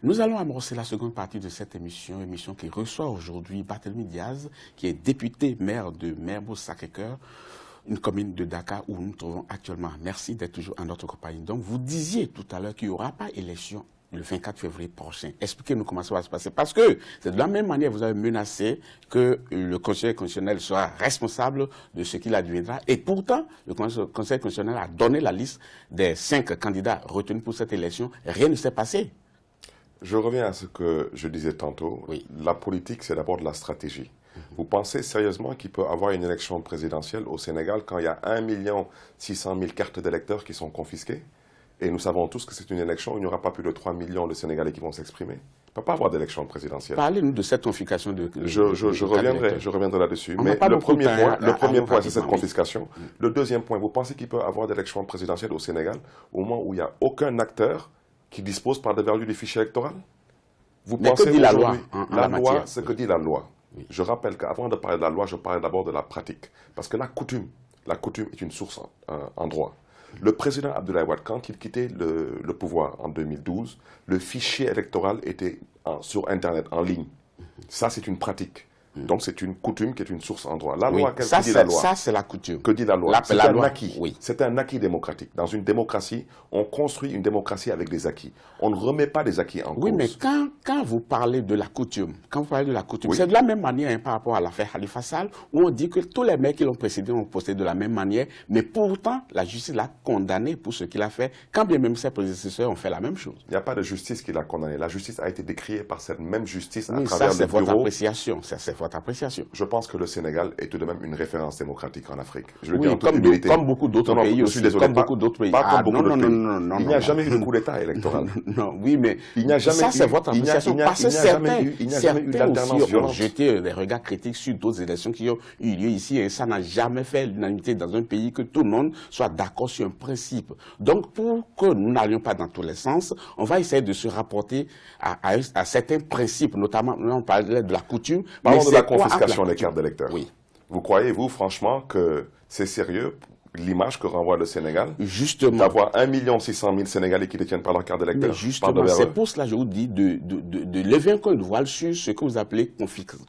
Nous allons amorcer la seconde partie de cette émission qui reçoit aujourd'hui Barthélémy Diaz, qui est député maire de Mermoz-Sacré-Cœur, une commune de Dakar où nous nous trouvons actuellement. Merci d'être toujours en notre compagnie. Donc, vous disiez tout à l'heure qu'il n'y aura pas élection le 24 février prochain. Expliquez-nous comment ça va se passer. Parce que c'est de la même manière que vous avez menacé que le Conseil constitutionnel soit responsable de ce qu'il adviendra. Et pourtant, le Conseil constitutionnel a donné la liste des 5 candidats retenus pour cette élection. Rien ne s'est passé. Je reviens à ce que je disais tantôt. Oui. La politique, c'est d'abord de la stratégie. Vous pensez sérieusement qu'il peut y avoir une élection présidentielle au Sénégal quand il y a 1 600 000 cartes d'électeurs qui sont confisquées? Et nous savons tous que c'est une élection où il n'y aura pas plus de 3 millions de Sénégalais qui vont s'exprimer. Il ne peut pas avoir d'élection présidentielle. Parlez-nous de cette confiscation de je reviendrai là-dessus. Mais le premier point, c'est cette confiscation. Le deuxième point, vous pensez qu'il peut y avoir d'élection présidentielle au Sénégal au moment où il n'y a aucun acteur qui dispose par des vertus du fichier électoral? Vous pensez que dit la loi La loi, ce que dit la loi. Oui. Je rappelle qu'avant de parler de la loi, je parlais d'abord de la pratique. Parce que la coutume est une source en droit. Le président Abdoulaye Wade, quand il quittait le pouvoir en 2012, le fichier électoral était sur Internet, en ligne. Ça, c'est une pratique. Donc, c'est une coutume qui est une source en droit. La loi, que dit la loi? Ça, c'est la coutume. Que dit la loi? C'est un acquis. Oui. C'est un acquis démocratique. Dans une démocratie, on construit une démocratie avec des acquis. On ne remet pas des acquis en cause. Oui, mais quand vous parlez de la coutume, oui, c'est de la même manière par rapport à l'affaire Khalifa Sall, où on dit que tous les maires qui l'ont précédé ont procédé de la même manière, mais pourtant, la justice l'a condamné pour ce qu'il a fait, quand bien même ses prédécesseurs ont fait la même chose. Il n'y a pas de justice qui l'a condamné. La justice a été décriée par cette même justice à travers ça, c'est le bureau. Votre appréciation. Ça, c'est votre appréciation. Je pense que le Sénégal est tout de même une référence démocratique en Afrique. Je le oui, dis en toute humilité. Comme beaucoup d'autres pays aussi. Désolé, comme beaucoup d'autres pays. Non, il n'y a jamais eu de coup d'État électoral. Non, oui, mais il n'y a jamais ça, c'est votre appréciation. Parce que certains aussi ont jeté des regards critiques sur d'autres élections qui ont eu lieu ici et ça n'a jamais fait l'unanimité dans un pays que tout le monde soit d'accord sur un principe. Donc, pour que nous n'allions pas dans tous les sens, on va essayer de se rapporter à certains principes, notamment, on parlait de la coutume. Parlons de la confiscation des cartes d'électeurs. Oui. Vous croyez, vous, franchement, que c'est sérieux l'image que renvoie le Sénégal? Justement. D'avoir 1 600 000 Sénégalais qui ne détiennent pas leur carte d'électeur? Mais justement, c'est pour cela que je vous dis de lever encore une voile sur ce que vous appelez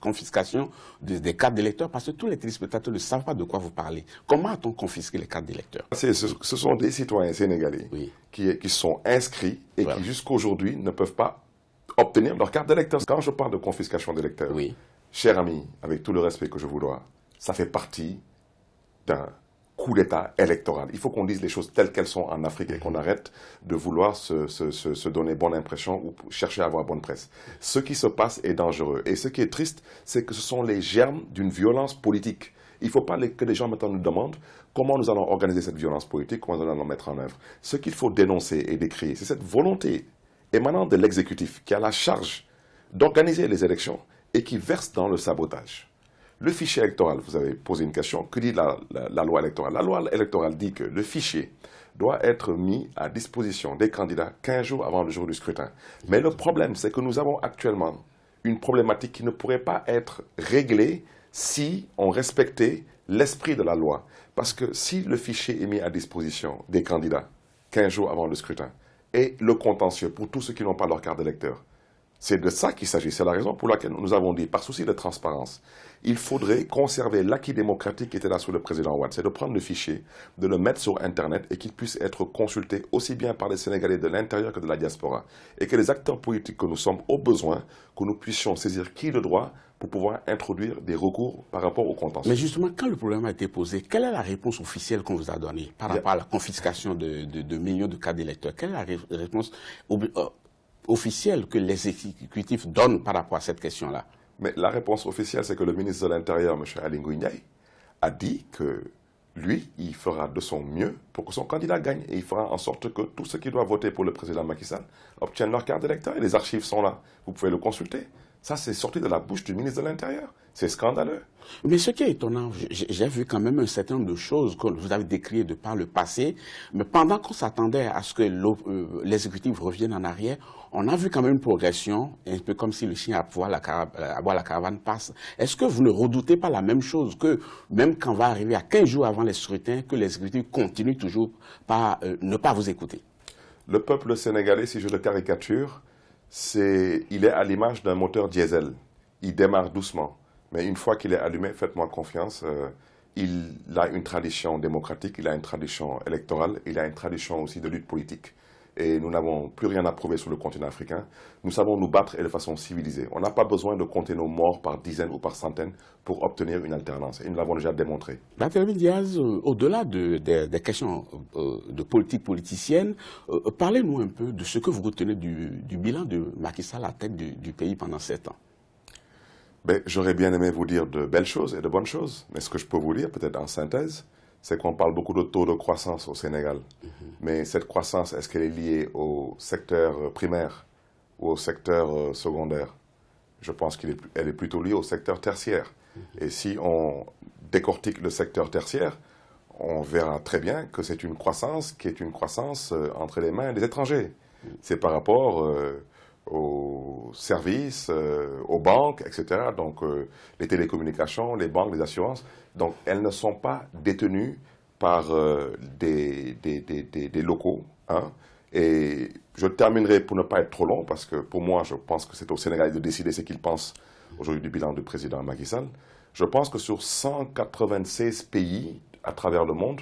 confiscation des cartes d'électeurs, parce que tous les téléspectateurs ne savent pas de quoi vous parlez. Comment a-t-on confisqué les cartes d'électeurs? Ce sont des citoyens sénégalais qui sont inscrits et qui, jusqu'à aujourd'hui, ne peuvent pas obtenir leur carte d'électeur. Quand je parle de confiscation d'électeurs, cher ami, avec tout le respect que je vous dois, ça fait partie d'un coup d'État électoral. Il faut qu'on dise les choses telles qu'elles sont en Afrique et qu'on arrête de vouloir se donner bonne impression ou chercher à avoir bonne presse. Ce qui se passe est dangereux. Et ce qui est triste, c'est que ce sont les germes d'une violence politique. Il ne faut pas que les gens maintenant nous demandent comment nous allons organiser cette violence politique, comment nous allons la mettre en œuvre. Ce qu'il faut dénoncer et décrire, c'est cette volonté émanant de l'exécutif qui a la charge d'organiser les élections et qui verse dans le sabotage. Le fichier électoral, vous avez posé une question, que dit la loi électorale? La loi électorale dit que le fichier doit être mis à disposition des candidats 15 jours avant le jour du scrutin. Mais le problème, c'est que nous avons actuellement une problématique qui ne pourrait pas être réglée si on respectait l'esprit de la loi. Parce que si le fichier est mis à disposition des candidats 15 jours avant le scrutin, et le contentieux pour tous ceux qui n'ont pas leur carte d'électeur, c'est de ça qu'il s'agit. C'est la raison pour laquelle nous avons dit, par souci de transparence, il faudrait conserver l'acquis démocratique qui était là sous le président Wade. C'est de prendre le fichier, de le mettre sur Internet et qu'il puisse être consulté aussi bien par les Sénégalais de l'intérieur que de la diaspora. Et que les acteurs politiques que nous sommes au besoin, que nous puissions saisir qui le droit pour pouvoir introduire des recours par rapport au contentieux. Mais justement, quand le problème a été posé, quelle est la réponse officielle qu'on vous a donnée par rapport à la confiscation de millions de cartes d'électeurs? Quelle est la réponse officielle que les exécutifs donnent par rapport à cette question-là? Mais la réponse officielle, c'est que le ministre de l'Intérieur, M. Aly Ngouille Ndiaye, a dit que lui, il fera de son mieux pour que son candidat gagne. Et il fera en sorte que tous ceux qui doivent voter pour le président Macky Sall obtiennent leur carte d'électeur. Et les archives sont là. Vous pouvez le consulter. Ça, c'est sorti de la bouche du ministre de l'Intérieur. C'est scandaleux. Mais ce qui est étonnant, j'ai vu quand même un certain nombre de choses que vous avez décrites de par le passé, mais pendant qu'on s'attendait à ce que l'exécutif revienne en arrière, on a vu quand même une progression, un peu comme si le chien à voir la caravane passe. Est-ce que vous ne redoutez pas la même chose, que même quand on va arriver à 15 jours avant les scrutins, que l'exécutif continue toujours par ne pas vous écouter? Le peuple sénégalais, si je le caricature, il est à l'image d'un moteur diesel. Il démarre doucement. Mais une fois qu'il est allumé, faites-moi confiance, il a une tradition démocratique, il a une tradition électorale, il a une tradition aussi de lutte politique. Et nous n'avons plus rien à prouver sur le continent africain. Nous savons nous battre et de façon civilisée. On n'a pas besoin de compter nos morts par dizaines ou par centaines pour obtenir une alternance. Et nous l'avons déjà démontré. Barthélémy Diaz, au-delà des questions de politique politicienne, parlez-nous un peu de ce que vous retenez du bilan de Macky Sall à la tête du pays pendant 7 ans. Ben, j'aurais bien aimé vous dire de belles choses et de bonnes choses. Mais ce que je peux vous dire, peut-être en synthèse, c'est qu'on parle beaucoup de taux de croissance au Sénégal. Mais cette croissance, est-ce qu'elle est liée au secteur primaire ou au secteur secondaire? Je pense qu'elle est plutôt liée au secteur tertiaire. Et si on décortique le secteur tertiaire, on verra très bien que c'est une croissance qui est une croissance entre les mains des étrangers. C'est par rapport aux services, aux banques, etc. Donc les télécommunications, les banques, les assurances. Donc elles ne sont pas détenues par des locaux. Hein. Et je terminerai pour ne pas être trop long, parce que pour moi, je pense que c'est au Sénégal de décider ce qu'il pense aujourd'hui du bilan du président Macky Sall. Je pense que sur 196 pays à travers le monde,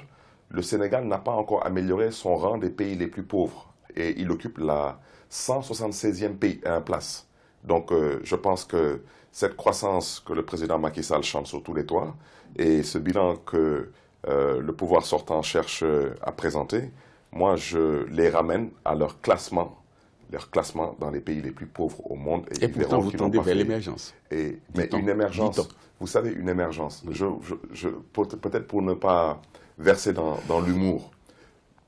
le Sénégal n'a pas encore amélioré son rang des pays les plus pauvres. Et il occupe la 176e place. Donc je pense que cette croissance que le président Macky Sall chante sur tous les toits et ce bilan que le pouvoir sortant cherche à présenter, moi je les ramène à leur classement dans les pays les plus pauvres au monde. Et pourtant vous tendez vers l'émergence. Mais une émergence, vous savez, une émergence, peut-être pour ne pas verser dans l'humour,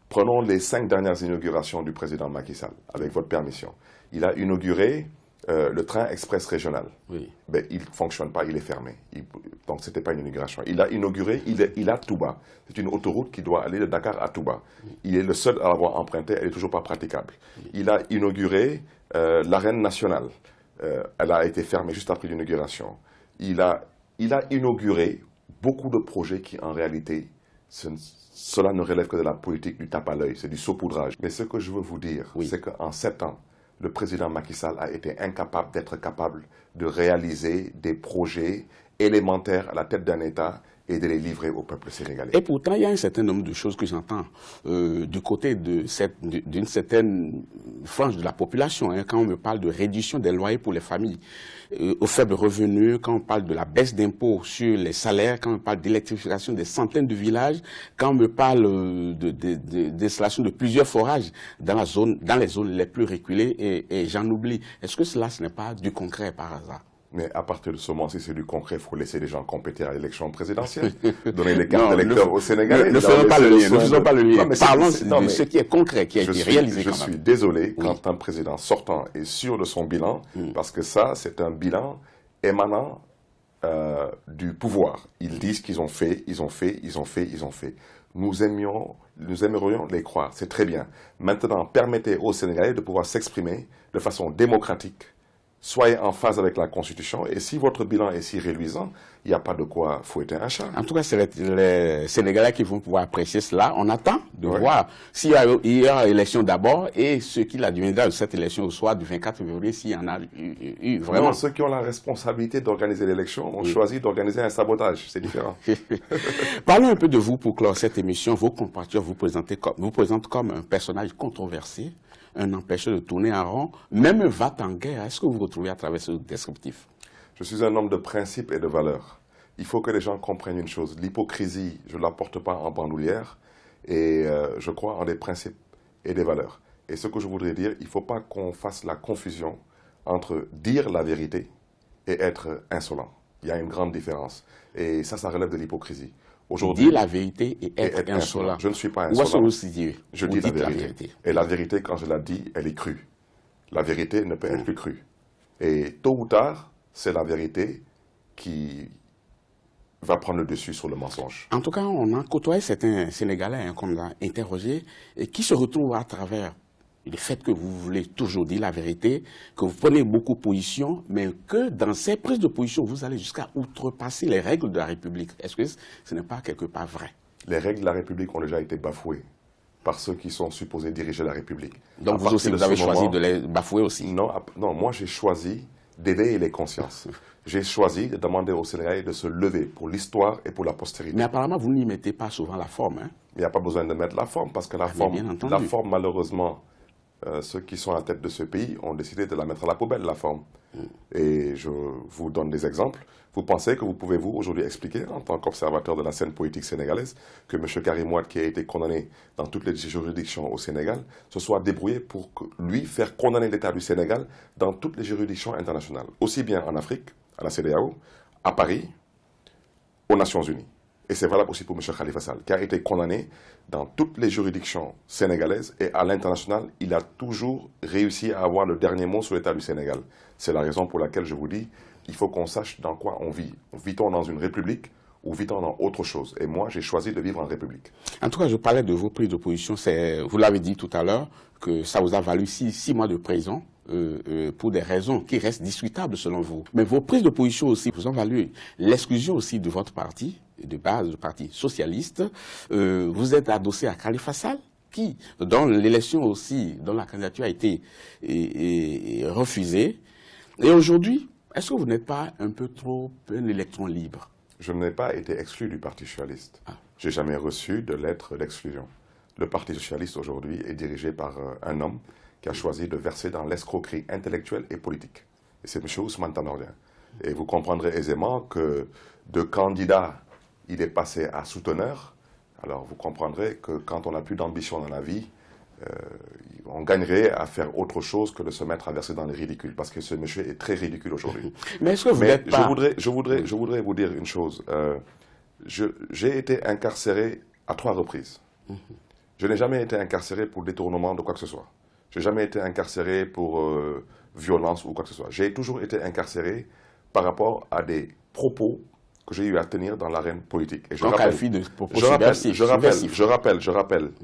prenons les 5 dernières inaugurations du président Macky Sall, avec votre permission. Il a inauguré le train express régional. Oui. Ben, il ne fonctionne pas, il est fermé. Donc ce n'était pas une inauguration. Il a inauguré, il a Touba. C'est une autoroute qui doit aller de Dakar à Touba. Il est le seul à l'avoir emprunté, elle n'est toujours pas praticable. Il a inauguré l'arène nationale. Elle a été fermée juste après l'inauguration. Il a inauguré beaucoup de projets qui, en réalité, cela ne relève que de la politique du tape à l'œil, c'est du saupoudrage. Mais ce que je veux vous dire, c'est qu'en 7 ans, le président Macky Sall a été incapable d'être capable de réaliser des projets élémentaires à la tête d'un État et de les livrer au peuple sénégalais. Et pourtant, il y a un certain nombre de choses que j'entends du côté d'une certaine frange de la population. Hein, quand on me parle de réduction des loyers pour les familles aux faibles revenus, quand on parle de la baisse d'impôts sur les salaires, quand on parle d'électrification des centaines de villages, quand on me parle d'installation de plusieurs forages dans les zones les plus reculées, et j'en oublie. Est-ce que cela, ce n'est pas du concret par hasard? Mais à partir de ce moment, si c'est du concret, il faut laisser les gens compétir à l'élection présidentielle. Donner les cartes d'électeurs aux Sénégalais. Ne faisons pas le lien. Ne faisons pas le lien. Parlons de ce qui est concret, qui a été réalisé. Je suis désolé quand un président sortant est sûr de son bilan, parce que ça, c'est un bilan émanant du pouvoir. Ils disent qu'ils ont fait, ils ont fait, ils ont fait, ils ont fait. Nous aimerions les croire. C'est très bien. Maintenant, permettez aux Sénégalais de pouvoir s'exprimer de façon démocratique. Soyez en phase avec la Constitution, et si votre bilan est si réluisant, il n'y a pas de quoi fouetter un chat. En tout cas, c'est les Sénégalais qui vont pouvoir apprécier cela. On attend de voir s'il y a élection d'abord et ce qu'il adviendra de cette élection au soir du 24 février, s'il y en a eu vraiment. Non, ceux qui ont la responsabilité d'organiser l'élection ont choisi d'organiser un sabotage. C'est différent. Parlons un peu de vous pour clore cette émission. Vos compatriotes vous présentent comme un personnage controversé, un empêcheur de tourner en rond, même un va-t-en-guerre. Est-ce que vous retrouvez à travers ce descriptif? Je suis un homme de principes et de valeurs. Il faut que les gens comprennent une chose. L'hypocrisie, je ne la porte pas en bandoulière, et je crois en des principes et des valeurs. Et ce que je voudrais dire, il ne faut pas qu'on fasse la confusion entre dire la vérité et être insolent. Il y a une grande différence. Et ça relève de l'hypocrisie. Dire la vérité et être insolent. Je ne suis pas insolent. Où est-ce que vous situez? Je dis la vérité. Et la vérité, quand je la dis, elle est crue. La vérité ne peut être plus crue. Et tôt ou tard, c'est la vérité qui va prendre le dessus sur le mensonge. En tout cas, on a côtoyé certains Sénégalais qu'on a interrogés et qui se retrouvent à travers le fait que vous voulez toujours dire la vérité, que vous prenez beaucoup de position, mais que dans ces prises de position, vous allez jusqu'à outrepasser les règles de la République. Est-ce que ce n'est pas quelque part vrai? Les règles de la République ont déjà été bafouées. par ceux qui sont supposés diriger la République. Donc vous aussi, vous avez choisi de les bafouer aussi? Non, moi j'ai choisi d'éveiller les consciences. J'ai choisi de demander aux Sénégalais de se lever pour l'histoire et pour la postérité. Mais apparemment, vous n'y mettez pas souvent la forme. Hein? Il n'y a pas besoin de mettre la forme, parce que la forme, malheureusement, ceux qui sont à la tête de ce pays ont décidé de la mettre à la poubelle, la forme. Et je vous donne des exemples. Vous pensez que vous pouvez, vous, aujourd'hui, expliquer, en tant qu'observateur de la scène politique sénégalaise, que M. Karim Wade, qui a été condamné dans toutes les juridictions au Sénégal, se soit débrouillé pour lui faire condamner l'État du Sénégal dans toutes les juridictions internationales, aussi bien en Afrique, à la CEDEAO, à Paris, aux Nations Unies. Et c'est valable aussi pour M. Khalifa Sall, qui a été condamné dans toutes les juridictions sénégalaises, et à l'international, il a toujours réussi à avoir le dernier mot sur l'État du Sénégal. C'est la raison pour laquelle je vous dis, il faut qu'on sache dans quoi on vit. Vit-on dans une république ou vit-on dans autre chose? Et moi, j'ai choisi de vivre en république. En tout cas, je parlais de vos prises de position. Vous l'avez dit tout à l'heure, que ça vous a valu 6 mois de prison pour des raisons qui restent discutables selon vous. Mais vos prises de position aussi vous ont valu l'exclusion aussi de votre parti, de base, le Parti socialiste. Vous êtes adossé à Khalifa Sall, qui, dans l'élection aussi, dont la candidature a été refusée. Et aujourd'hui, est-ce que vous n'êtes pas un peu trop un électron libre? Je n'ai pas été exclu du Parti socialiste. Je n'ai jamais reçu de lettre d'exclusion. Le Parti socialiste aujourd'hui est dirigé par un homme qui a choisi de verser dans l'escroquerie intellectuelle et politique. Et c'est M. Ousmane Tanordien. Et vous comprendrez aisément que de candidat, il est passé à souteneur. Alors vous comprendrez que quand on n'a plus d'ambition dans la vie, on gagnerait à faire autre chose que de se mettre à verser dans le ridicule, parce que ce monsieur est très ridicule aujourd'hui. Mais est-ce que vous n'êtes pas... je voudrais vous dire une chose. J'ai été incarcéré à 3 reprises. Je n'ai jamais été incarcéré pour détournement de quoi que ce soit. Je n'ai jamais été incarcéré pour violence ou quoi que ce soit. J'ai toujours été incarcéré par rapport à des propos que j'ai eu à tenir dans l'arène politique. Et je rappelle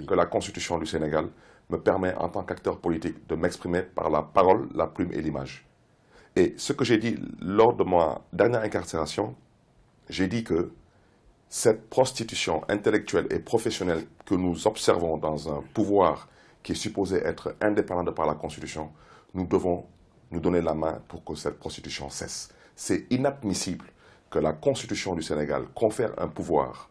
que la Constitution du Sénégal me permet, en tant qu'acteur politique, de m'exprimer par la parole, la plume et l'image. Et ce que j'ai dit lors de ma dernière incarcération, j'ai dit que cette prostitution intellectuelle et professionnelle que nous observons dans un pouvoir qui est supposé être indépendant de par la Constitution, nous devons nous donner la main pour que cette prostitution cesse. C'est inadmissible que la Constitution du Sénégal confère un pouvoir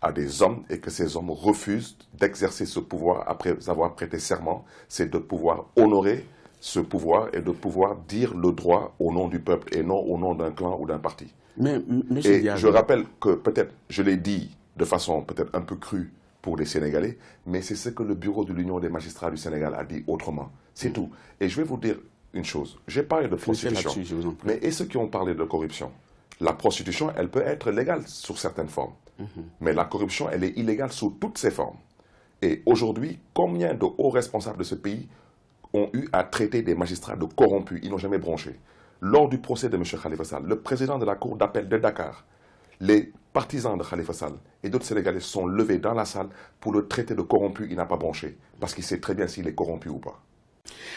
à des hommes et que ces hommes refusent d'exercer ce pouvoir après avoir prêté serment. C'est de pouvoir honorer ce pouvoir et de pouvoir dire le droit au nom du peuple et non au nom d'un clan ou d'un parti. Et je rappelle que peut-être, je l'ai dit de façon peut-être un peu crue pour les Sénégalais, mais c'est ce que le bureau de l'Union des magistrats du Sénégal a dit autrement. C'est tout. Et je vais vous dire une chose. J'ai parlé de prostitution, mais et ceux qui ont parlé de corruption? La prostitution, elle peut être légale sous certaines formes. Mais la corruption, elle est illégale sous toutes ses formes. Et aujourd'hui, combien de hauts responsables de ce pays ont eu à traiter des magistrats de corrompus? Ils n'ont jamais bronché. Lors du procès de M. Khalifa Sall, le président de la Cour d'appel de Dakar, les partisans de Khalifa Sall et d'autres Sénégalais sont levés dans la salle pour le traiter de corrompu. Il n'a pas bronché, parce qu'il sait très bien s'il est corrompu ou pas.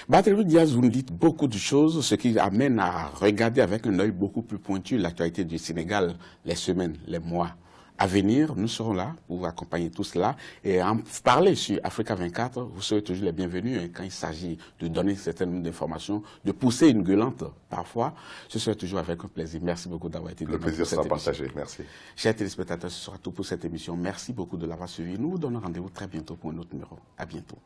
Barthélémy Diaz, vous nous dites beaucoup de choses, ce qui amène à regarder avec un œil beaucoup plus pointu l'actualité du Sénégal, les semaines, les mois à venir. Nous serons là pour vous accompagner tout cela et en parler sur Africa 24. Vous serez toujours les bienvenus quand il s'agit de donner certaines informations, de pousser une gueulante parfois. Ce sera toujours avec un plaisir. Merci beaucoup d'avoir été là. Le plaisir sera partagé. Merci. Chers téléspectateurs, ce sera tout pour cette émission. Merci beaucoup de l'avoir suivi. Nous vous donnons rendez-vous très bientôt pour un autre numéro. À bientôt.